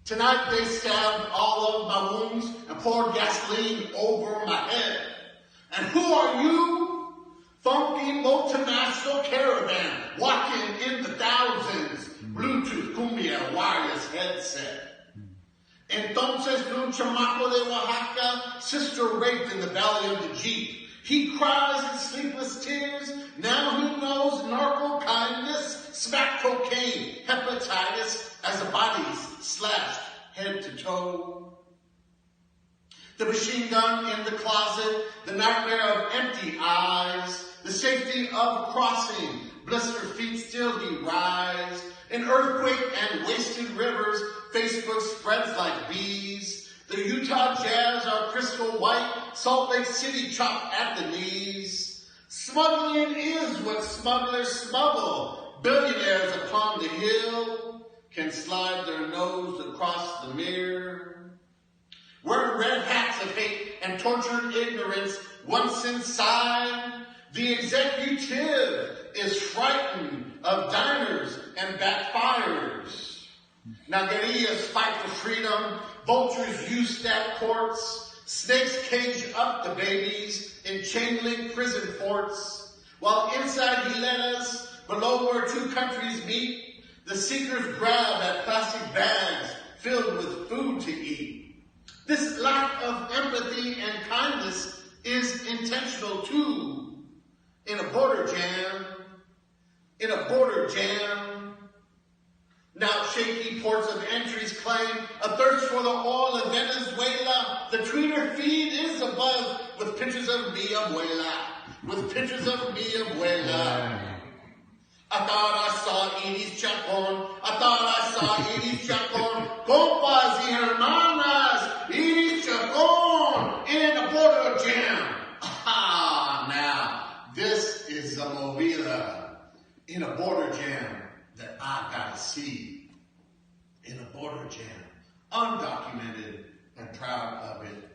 Tonight they stabbed all of my wounds and poured gasoline over my head. And who are you? Funky multinational caravan, walking in the thousands, Bluetooth, cumbia, wireless headset. Entonces un chamaco de Oaxaca, sister raped in the valley of the Jeep. He cries in sleepless tears, now he knows narco kindness, smack cocaine, hepatitis, as the body's slashed head to toe. The machine gun in the closet, the nightmare of empty eyes, the safety of crossing, blistered feet still he rise. An earthquake and wasted rivers, Facebook spreads like bees. The Utah Jazz are crystal white, Salt Lake City chopped at the knees. Smuggling is what smugglers smuggle. Billionaires upon the hill can slide their nose across the mirror. Wearing red hats of hate and tortured ignorance once inside. The executive is frightened of diners and backfires. Now guerrillas fight for freedom. Vultures use stat courts. Snakes cage up the babies in chain-link prison forts. While inside Hilenas, below where two countries meet, the seekers grab at plastic bags filled with food to eat. This lack of empathy and kindness is intentional too. In a border jam, now shaky ports of entries claim a thirst for the oil of Venezuela. The tweeter feed is abuzz with pictures of mi abuela, I thought I saw Edie's Chacon. Compas y hermanas, Edie's Chacon in a border jam. Now, this is a movida in a border jam that I gotta see. In a border jam, undocumented and proud of it.